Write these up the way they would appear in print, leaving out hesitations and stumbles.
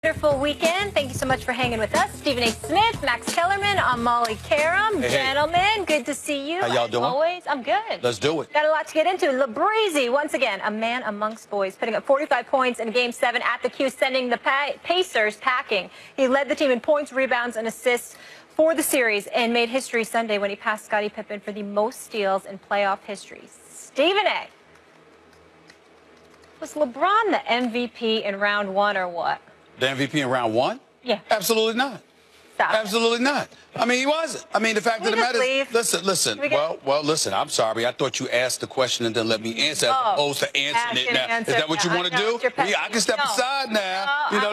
Wonderful weekend. Thank you so much for hanging with us. Stephen A. Smith, Max Kellerman, I'm Molly Karam. Hey, Gentlemen, good to see you. How y'all doing? Always, I'm good. Let's do it. Got a lot to get into. LeBreezy, once again, a man amongst boys, putting up 45 points in Game 7 at the Q, sending the Pacers packing. He led the team in points, rebounds, and assists for the series and made history Sunday when he passed Scottie Pippen for the most steals in playoff history. Stephen A. Was LeBron the MVP in round 1 or what? The MVP in round 1? Yeah. Absolutely not. Stop. Absolutely not. I mean, he wasn't. I mean, the fact of the matter is, listen. Well, listen. I'm sorry. I thought you asked the question and then let me answer as opposed to answering it now. Is that what you want to do? I can step aside now. You know,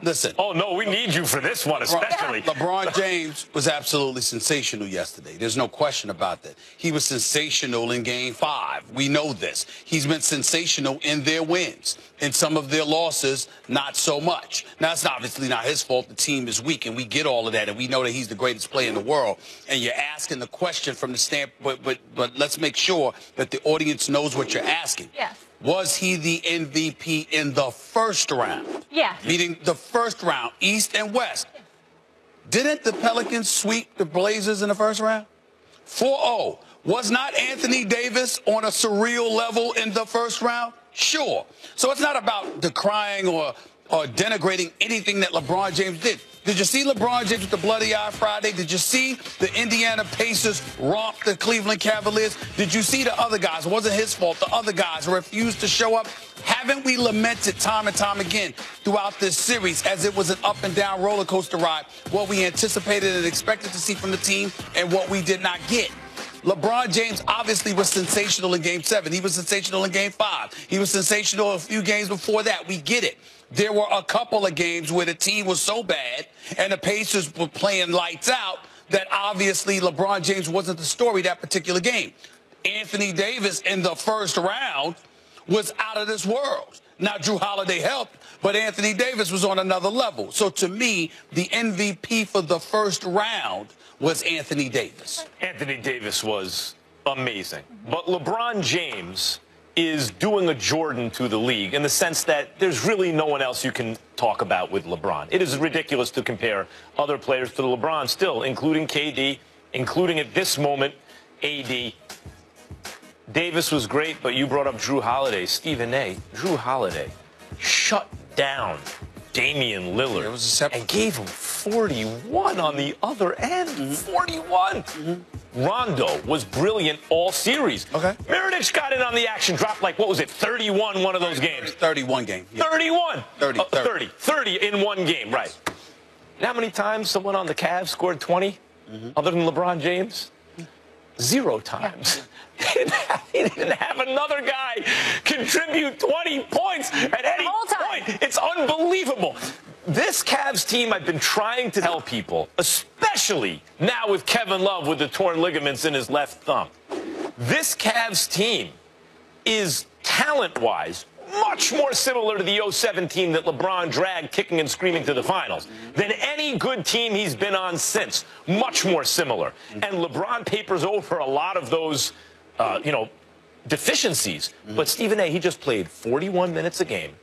listen. Oh no, we need you for this one, especially. LeBron James was absolutely sensational yesterday. There's no question about that. He was sensational in Game 5. We know this. He's been sensational in their wins. In some of their losses, not so much. Now, it's obviously not his fault. The team is weak, and we get all of that, and we know that he's the greatest player in the world. And you're asking the question from the standpoint, but let's make sure that the audience knows what you're asking. Yes. Was he the MVP in the first round? Yeah. Meaning the first round, East and West. Didn't the Pelicans sweep the Blazers in the first round? 4-0. Was not Anthony Davis on a surreal level in the first round? Sure. So it's not about decrying or denigrating anything that LeBron James did. Did you see LeBron James with the bloody eye Friday? Did you see the Indiana Pacers romp the Cleveland Cavaliers? Did you see the other guys? It wasn't his fault. The other guys refused to show up. Haven't we lamented time and time again throughout this series as it was an up and down roller coaster ride, what we anticipated and expected to see from the team and what we did not get? LeBron James obviously was sensational in Game 7. He was sensational in Game 5. He was sensational a few games before that. We get it. There were a couple of games where the team was so bad and the Pacers were playing lights out that obviously LeBron James wasn't the story that particular game. Anthony Davis in the first round was out of this world. Now, Jrue Holiday helped, but Anthony Davis was on another level. So to me, the MVP for the first round was Anthony Davis. Anthony Davis was amazing. But LeBron James is doing a Jordan to the league in the sense that there's really no one else you can talk about with LeBron. It is ridiculous to compare other players to LeBron still, including KD, including at this moment AD. Davis was great, but you brought up Jrue Holiday. Stephen A. Jrue Holiday shut down Damian Lillard and gave him 41 on the other end. 41. Rondo was brilliant all series. Okay. Mirotic got in on the action, dropped like, what was it, 31 one of those games? 31 game. Yeah. 31. 30 in one game, right. You know how many times someone on the Cavs scored 20 other than LeBron James? 0 times. He didn't have another guy contribute 20 points at any point. It's unbelievable. This Cavs team, I've been trying to tell people, especially now with Kevin Love with the torn ligaments in his left thumb, this Cavs team is talent-wise much more similar to the 07 team that LeBron dragged kicking and screaming to the finals than any good team he's been on since. Much more similar. And LeBron papers over a lot of those, deficiencies. But Stephen A., he just played 41 minutes a game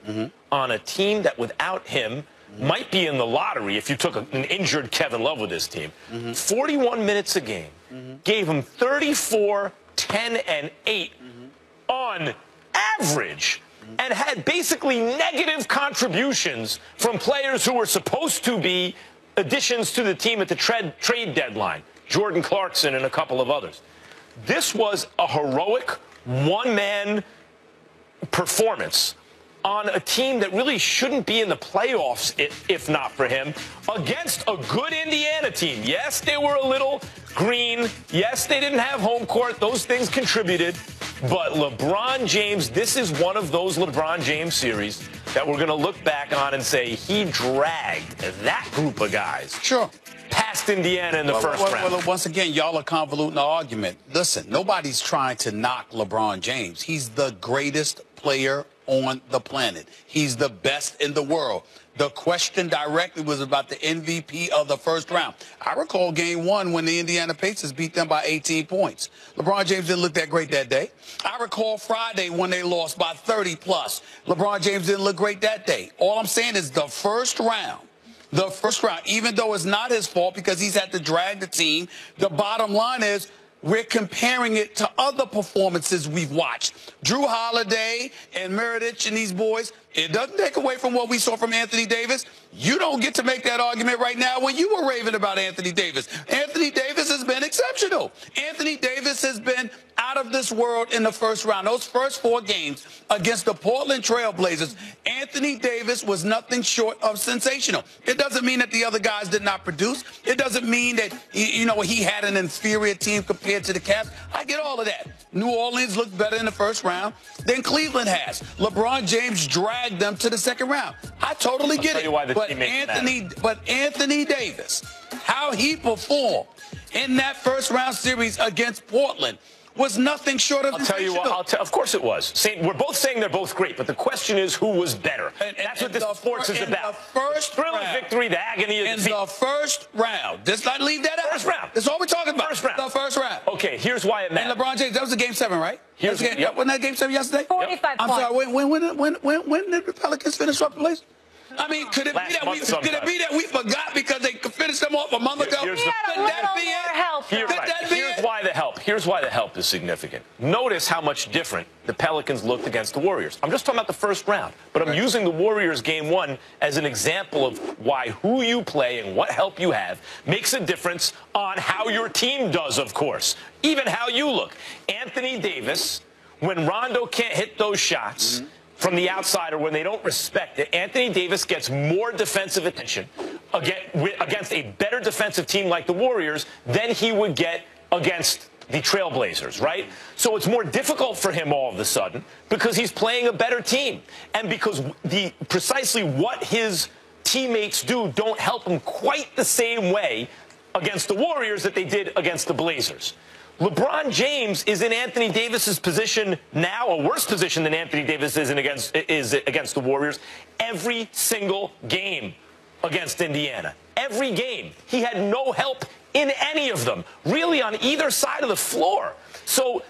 on a team that without him might be in the lottery if you took an injured Kevin Love with this team. 41 minutes a game. Gave him 34, 10, and 8 on average. And had basically negative contributions from players who were supposed to be additions to the team at the trade deadline. Jordan Clarkson and a couple of others. This was a heroic one-man performance on a team that really shouldn't be in the playoffs if not for him, against a good Indiana team. Yes, they were a little green. Yes, they didn't have home court. Those things contributed. But LeBron James, this is one of those LeBron James series that we're going to look back on and say he dragged that group of guys. Sure. Past Indiana in the first round. Well, once again, y'all are convoluting the argument. Listen, nobody's trying to knock LeBron James. He's the greatest player on the planet. He's the best in the world. The question directly was about the MVP of the first round. I recall game 1 when the Indiana Pacers beat them by 18 points. LeBron James didn't look that great that day. I recall Friday when they lost by 30 plus. LeBron James didn't look great that day. All I'm saying is the first round, even though it's not his fault because he's had to drag the team, the bottom line is we're comparing it to other performances we've watched. Drew Holiday and Mirotic and these boys. It doesn't take away from what we saw from Anthony Davis. You don't get to make that argument right now when you were raving about Anthony Davis. Anthony Davis has been exceptional. Anthony Davis has been out of this world in the first round. Those first 4 games against the Portland Trail Blazers, Anthony Davis was nothing short of sensational. It doesn't mean that the other guys did not produce. It doesn't mean that, he had an inferior team compared to the Cavs. I get all of that. New Orleans looked better in the first round than Cleveland has. LeBron James dragged them to the second round. I totally get it. But Anthony Davis, how he performed in that first round series against Portland was nothing short of of course it was. We're both saying they're both great, but the question is who was better. That's what this sports is about. The first thrill of victory, the agony of defeat. In the first round. Just not leave that out. First round. That's all we're talking about. First round. The first round. Okay, here's why it matters. And LeBron James, that was a game 7, right? Wasn't that game 7 yesterday? 45 points. I'm sorry, when did the Pelicans finish up the place? I mean, could it be that we forgot because they finished them off a month ago? Here's why the help is significant. Notice how much different the Pelicans looked against the Warriors. I'm just talking about the first round, but I'm using the Warriors game 1 as an example of why who you play and what help you have makes a difference on how your team does, of course, even how you look. Anthony Davis, when Rondo can't hit those shots, from the outside or when they don't respect it, Anthony Davis gets more defensive attention against a better defensive team like the Warriors than he would get against the Trailblazers, right? So it's more difficult for him all of a sudden because he's playing a better team and because precisely what his teammates do don't help him quite the same way against the Warriors that they did against the Blazers. LeBron James is in Anthony Davis's position now, a worse position than Anthony Davis is against the Warriors, every single game against Indiana. Every game. He had no help in any of them, really on either side of the floor. So,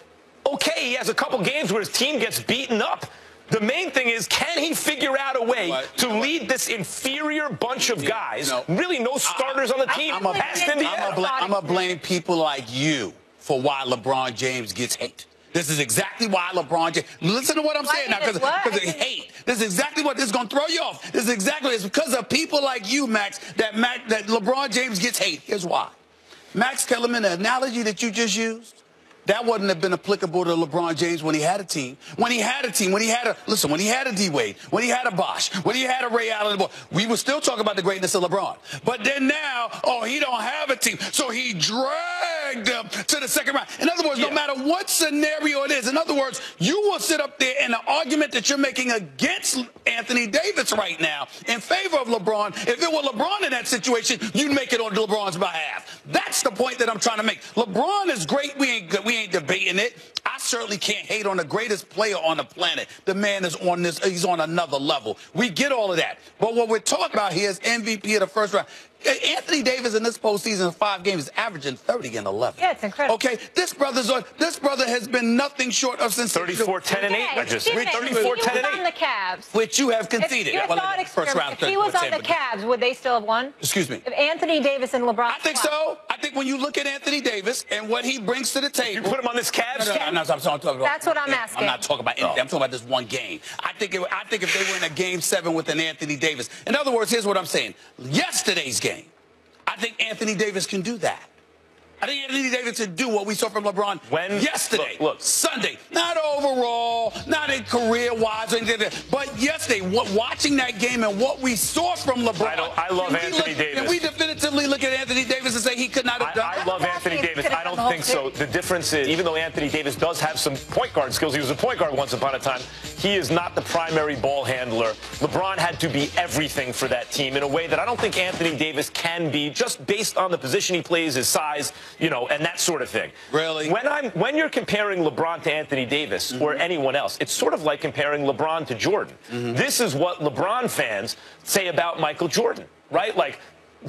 okay, he has a couple games where his team gets beaten up. The main thing is, can he figure out a way to lead this inferior bunch of guys, really no starters on the team, past Indiana? I'm going to blame people like you for why LeBron James gets hate. This is exactly why LeBron James. Listen to what I'm saying now, because of hate. This is exactly what this is going to throw you off. This is exactly it's because of people like you, Max, that LeBron James gets hate. Here's why. Max Kellerman, the analogy that you just used, that wouldn't have been applicable to LeBron James when he had a team. When he had a D-Wade, when he had a Bosh, when he had a Ray Allen, we would still talk about the greatness of LeBron. But then now, he don't have a team. So he dragged them to the second round. In other words, no matter what scenario it is, in other words, you will sit up there in the argument that you're making against Anthony Davis right now in favor of LeBron. If it were LeBron in that situation, you'd make it on LeBron's behalf. That's the point that I'm trying to make. LeBron is great. We ain't debating it. I certainly can't hate on the greatest player on the planet. The man is he's on another level. We get all of that. But what we're talking about here is MVP of the first round. Anthony Davis in this postseason 5 games is averaging 30 and 11. Yeah, it's incredible. Okay, this brother has been nothing short of sensational. 34, 10, and 8. I just 34, 10, and 8. If he was on the Cavs, which you have conceded. If he was on the Cavs, would they still have won? Excuse me. If Anthony Davis and LeBron. I think so. I think when you look at Anthony Davis and what he brings to the table. You put him on this Cavs team? I'm talking about. That's what I'm asking. I'm not talking about anything. I'm talking about this one game. I think if they were in a game 7 with an Anthony Davis. In other words, here's what I'm saying. Yesterday's game. I think Anthony Davis can do that. I think Anthony Davis can do what we saw from LeBron yesterday, Sunday. Not overall, not in career-wise or anything, but yesterday, watching that game and what we saw from LeBron. I love Anthony Davis. Can we definitively look at Anthony Davis and say he could not have done that? I love Anthony Davis. I don't think so. The difference is, even though Anthony Davis does have some point guard skills, he was a point guard once upon a time, he is not the primary ball handler. LeBron had to be everything for that team in a way that I don't think Anthony Davis can be, just based on the position he plays, his size. you know, and that sort of thing. Really? When you're comparing LeBron to Anthony Davis or anyone else, it's sort of like comparing LeBron to Jordan. This is what LeBron fans say about Michael Jordan, right? Like,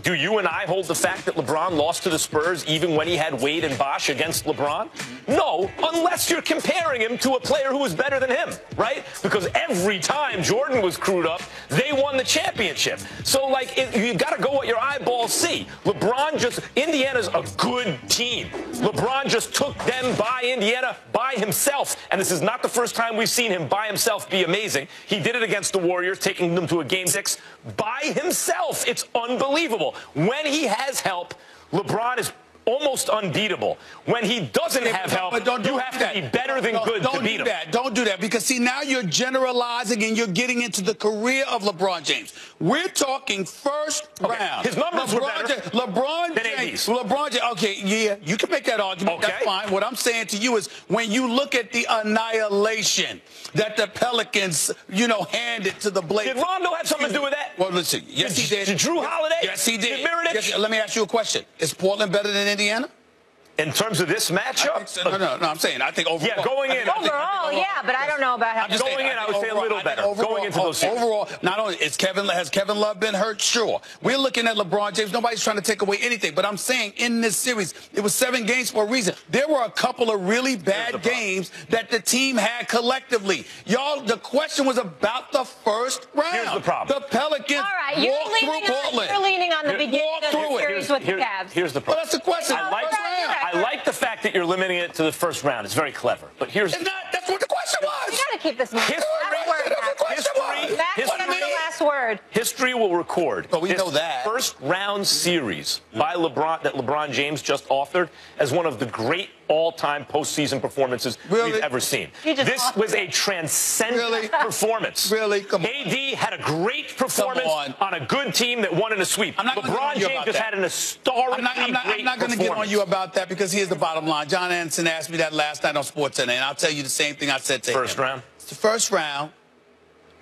do you and I hold the fact that LeBron lost to the Spurs even when he had Wade and Bosh against LeBron? No, unless you're comparing him to a player who was better than him, right? Because every time Jordan was crewed up, they won the championship. So, like, you got to go what your eyeballs see. Indiana's a good team. LeBron just took them by Indiana by himself. And this is not the first time we've seen him by himself be amazing. He did it against the Warriors, taking them to a Game 6 by himself. It's unbelievable. When he has help, LeBron is almost unbeatable. When he doesn't have help, you have to be better than good to beat him. Don't do that, because, see, now you're generalizing and you're getting into the career of LeBron James. We're talking first round. His numbers were better LeBron James. Okay, yeah, you can make that argument. Okay. That's fine. What I'm saying to you is, when you look at the annihilation that the Pelicans, you know, handed to the Blazers. Did Rondo have something to do with that? Well, listen, yes, he did. Did Drew Holiday? Yes, he did. Yes, let me ask you a question. Is Portland better than Indiana? In terms of this matchup? So. No, I'm saying, I think overall. Yeah, going in. Overall, yeah, but I don't know about how. Going in, I would say a little better. Going into those series. Overall, not only has Kevin Love been hurt? Sure. We're looking at LeBron James. Nobody's trying to take away anything. But I'm saying, in this series, it was 7 games for a reason. There were a couple of really bad games that the team had collectively. Y'all, the question was about the first round. Here's the problem. The Pelicans walked through Portland. You're leaning on the beginning of the series with the Cavs. Here's the problem. Well, that's the question. I like the fact that you're limiting it to the first round. It's very clever. But here's... That's what the question was. You got to keep this moving. History will record. But we know that. First round series by LeBron that LeBron James just authored as one of the great all-time postseason performances we've ever seen. This was a transcendent performance. Really? Come on. AD had a great performance on a good team that won in a sweep. LeBron James just had an historically great performance. I'm not going to get on you about that, because here's the bottom line. John Anderson asked me that last night on SportsCenter, and I'll tell you the same thing I said to him. First round? It's the first round.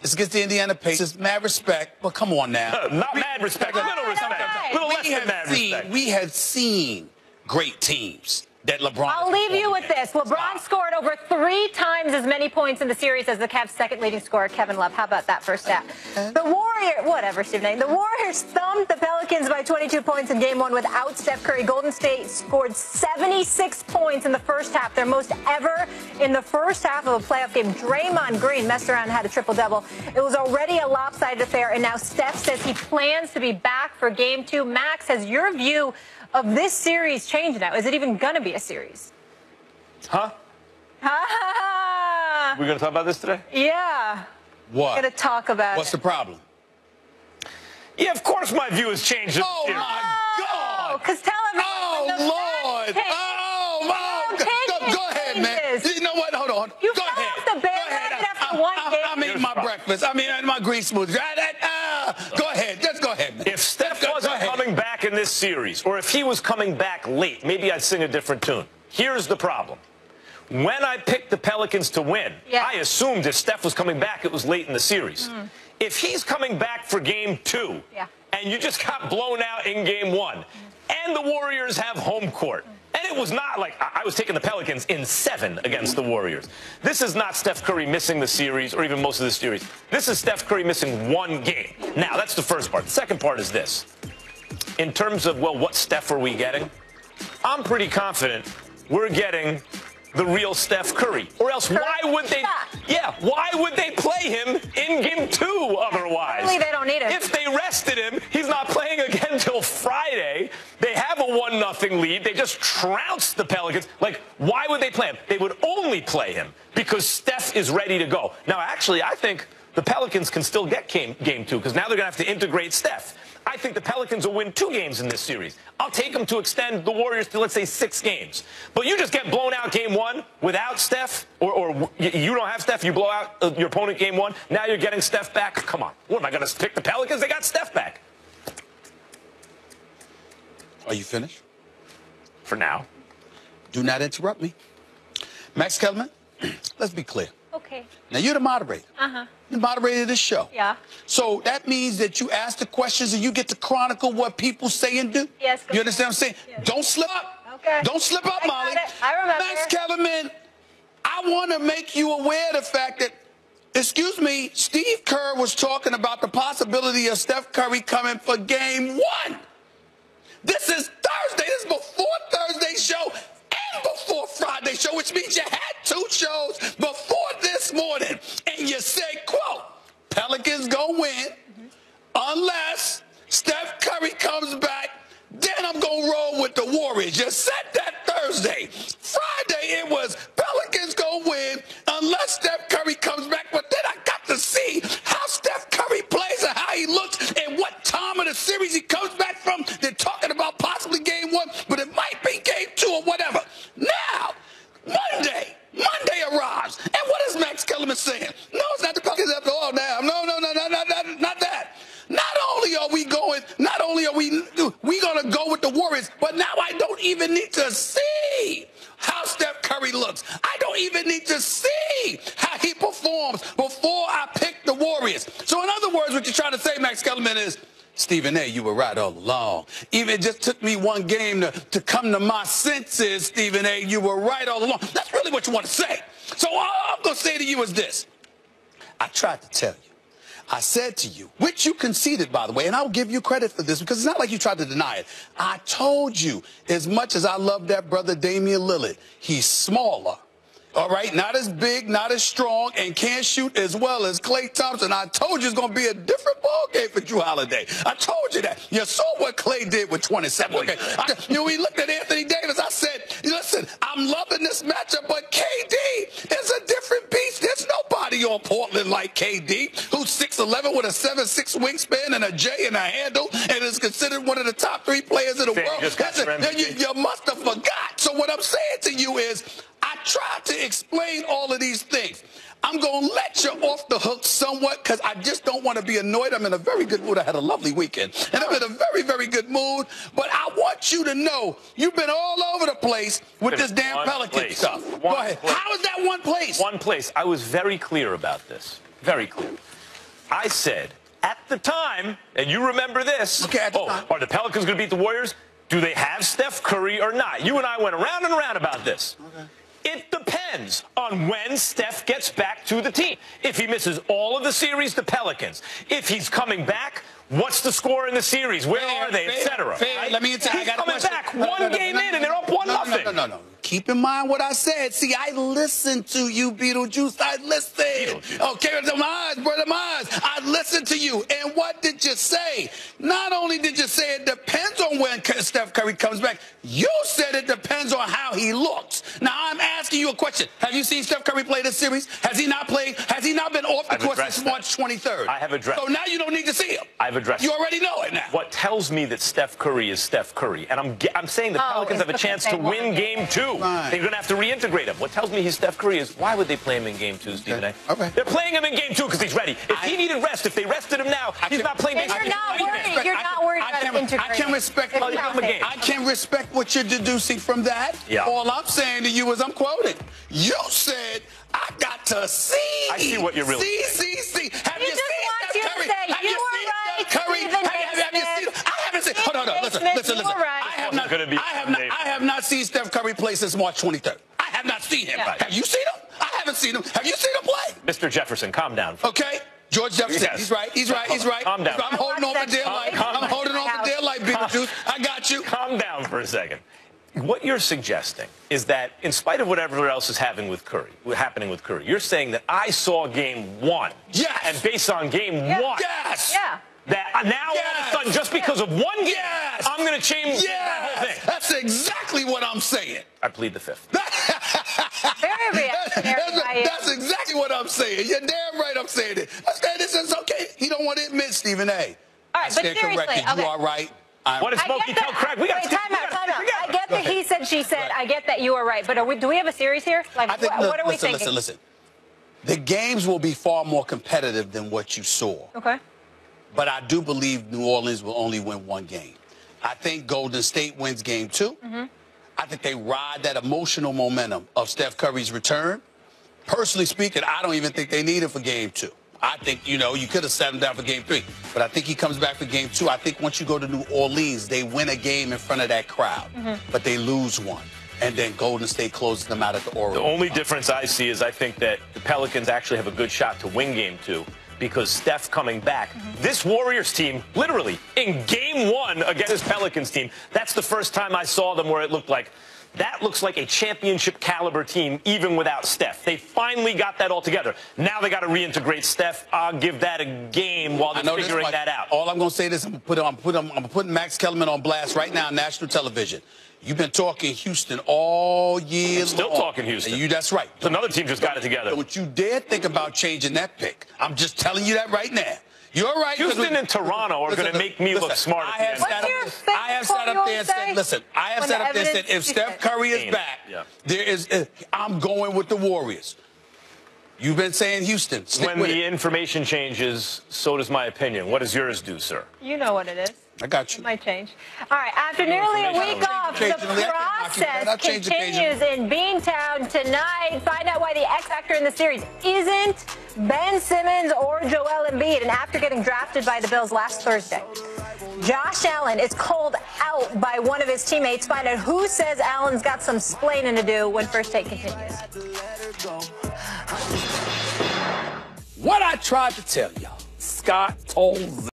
It's against the Indiana Pacers. Mad respect, but come on now. Not mad respect, little respect. Little less than mad respect. We have seen great teams that LeBron... I'll leave you with this. LeBron scored over 3 times as many points in the series as the Cavs' second leading scorer, Kevin Love. How about that first stat? The Warriors thumped the Pelicans by 22 points in Game 1 without Steph Curry. Golden State scored 76 points in the first half, their most ever in the first half of a playoff game. Draymond Green messed around and had a triple-double. It was already a lopsided affair, and now Steph says he plans to be back for Game 2. Max, has your view of this series changed now? Is it even going to be a series? Huh? We're going to talk about this today? Yeah. What? We're going to talk about What's the problem? Yeah, of course my view has changed. Oh, my God. Because tell everyone. Oh, Lord. Go ahead, man. You know what? Hold on. You fell off the bandwagon after one game. I'm eating my breakfast. I'm eating my green smoothie. Go ahead. Just go ahead, man. If Steph wasn't coming back in this series, or if he was coming back late, maybe I'd sing a different tune. Here's the problem. When I picked the Pelicans to win, I assumed if Steph was coming back, it was late in the series. If he's coming back for Game 2, and you just got blown out in Game 1, and the Warriors have home court, and it was not like I was taking the Pelicans in 7 against the Warriors. This is not Steph Curry missing the series or even most of the series. This is Steph Curry missing 1 game. Now, that's the first part. The second part is this. In terms of, well, what Steph are we getting? I'm pretty confident we're getting the real Steph Curry. Or else why would they play him in Game 2 otherwise? Clearly they don't need him. If they rested him, he's not playing again till Friday. They have a 1-0 lead. They just trounced the Pelicans. Like, why would they play him? They would only play him because Steph is ready to go. Now, actually, I think the Pelicans can still get Game 2 because now they're going to have to integrate Steph. I think the Pelicans will win 2 games in this series. I'll take them to extend the Warriors to, let's say, 6 games. But you just get blown out Game 1 without Steph, or you don't have Steph, you blow out your opponent Game 1, now you're getting Steph back. Come on. What, am I going to pick the Pelicans? They got Steph back. Are you finished? For now. Do not interrupt me. Max Kellerman, let's be clear. Okay. Now, you're the moderator. You moderated this show. Yeah. So that means that you ask the questions and you get to chronicle what people say and do? Yes. You understand what I'm saying? Yes. Don't slip up. Okay. Don't slip up, Molly. I remember. Max Kellerman, I want to make you aware of the fact that, excuse me, Steve Kerr was talking about the possibility of Steph Curry coming for game 1. This is Thursday. This is before Thursday's show and before Friday's show, which means you had 2 shows before this morning. And you said, quote, Pelicans gonna win unless Steph Curry comes back. Then I'm going to roll with the Warriors. You said that Thursday. Friday, it was Pelicans going to win unless Steph Curry comes back. But then I got to see how Steph Curry plays and how he looks and what time of the series he comes back from. They're talking about possibly game 1, but it might be game 2 or whatever. Now, Monday arrives. And what is Max Kellerman saying? No, it's not the Pelicans after all now. No, not that. Not only are we going to go with the Warriors, but now I don't even need to see how Steph Curry looks. I don't even need to see how he performs before I pick the Warriors. So in other words, what you're trying to say, Max Kellerman, is, Stephen A., you were right all along. Even it just took me one game to come to my senses, Stephen A., you were right all along. That's really what you want to say. So all I'm going to say to you is this. I tried to tell you. I said to you, which you conceded, by the way, and I'll give you credit for this because it's not like you tried to deny it. I told you, as much as I love that brother Damian Lillard, he's smaller. All right, not as big, not as strong, and can't shoot as well as Klay Thompson. I told you it's going to be a different ball game for Jrue Holiday. I told you that. You saw what Klay did with 27. Okay. We looked at Anthony Davis. I said, listen, I'm loving this matchup, but KD is a different beast. There's nobody on Portland like KD, who's 6'11" with a 7'6" wingspan and a J and a handle, and is considered one of the top 3 players in the world. You must have forgot. So what I'm saying to you is, I tried to explain all of these things. I'm going to let you off the hook somewhat because I just don't want to be annoyed. I'm in a very good mood. I had a lovely weekend, and I'm in a very, very good mood. But I want you to know you've been all over the place with this damn Pelican stuff. Go ahead. How is that one place? One place. I was very clear about this. Very clear. I said at the time, and you remember this, okay, at the time. Are the Pelicans going to beat the Warriors? Do they have Steph Curry or not? You and I went around and around about this. Okay. It depends on when Steph gets back to the team. If he misses all of the series, the Pelicans. If he's coming back, what's the score in the series? Where are they, etc. Right? Let me tell you, he's coming back one game in, and they're up 1-0. No. Keep in mind what I said. See, I listened to you, Beetlejuice. I listened. Okay, brother Mize. I listened to you. And what did you say? Not only did you say it depends on when Steph Curry comes back, you said it depends on how he looks. Now, I'm asking you a question. Have you seen Steph Curry play this series? Has he not played? Has he not been off the court since March 23rd? I have addressed. So now you don't need to see him. I've addressed. You already know it now. What tells me that Steph Curry is Steph Curry, and I'm saying the Pelicans have a chance to win game 2. Right. They're going to have to reintegrate him. What tells me he's Steph Curry is why would they play him in game 2, Stephen A? Okay. They're playing him in game 2 because he's ready. If he needed rest, if they rested him now, he's not playing. You're not worried. You're not worried about him integrating. I can respect what you're deducing from that. Yeah. All I'm saying to you is I'm quoting. You said I got to see. I see what you're really saying. Have you seen Steph Curry? Have you seen Steph Curry? Have you seen? I haven't seen. Hold on. Listen. I have not seen Steph Curry play since March 23rd. I have not seen him. Yeah. Have you seen him? I haven't seen him. Have you seen him play? Mr. Jefferson, calm down. Okay. George Jefferson. Yes. He's right. Calm down. I'm holding on for dear life. I'm holding on for dear life, Beetlejuice. I got you. Calm down for a second. What you're suggesting is that, in spite of whatever else is happening with Curry, you're saying that I saw game 1. Yes. And based on game 1. Yes. Yeah. That now all of a sudden, just because of one game, I'm going to change that whole thing. That's exactly what I'm saying. I plead the 5th. Very reactionary. That's exactly what I'm saying. You're damn right I'm saying it. This is okay. He don't want to admit, Stephen A. All right, I stand but seriously, corrected. You are right. What did Smokey tell Craig? We got time out. I get that he said, she said. I get that you are right. But do we have a series here? Like, what are we thinking? Listen. The games will be far more competitive than what you saw. Okay. But I do believe New Orleans will only win one game. I think Golden State wins game 2. Mm-hmm. I think they ride that emotional momentum of Steph Curry's return. Personally speaking, I don't even think they need it for game 2. I think, you could have sat him down for game 3. But I think he comes back for game 2. I think once you go to New Orleans, they win a game in front of that crowd. But they lose one. And then Golden State closes them out at the Orioles. The only difference I see is I think that the Pelicans actually have a good shot to win game 2 because Steph coming back. This Warriors team, literally, in game 1 against this Pelicans team, that's the first time I saw them where it looked like, that looks like a championship caliber team even without Steph. They finally got that all together. Now they got to reintegrate Steph. I'll give that a game while they're figuring that out. All I'm going to say is I'm putting Max Kellerman on blast right now on national television. You've been talking Houston all year long. Still talking Houston. That's right. Another team just got it together. Don't you dare think about changing that pick. I'm just telling you that right now. You're right. Houston and Toronto are going to make me look smart at the end. I have sat up there and said, listen, if Steph Curry is back, I'm going with the Warriors. You've been saying Houston. When the information changes, so does my opinion. What does yours do, sir? You know what it is. I got you. It might change. All right, after nearly a week off, the process continues in Beantown tonight. Find out why the X factor in the series isn't Ben Simmons or Joel Embiid. And after getting drafted by the Bills last Thursday, Josh Allen is called out by one of his teammates. Find out who says Allen's got some splaining to do when First Take continues. What I tried to tell y'all, Scott told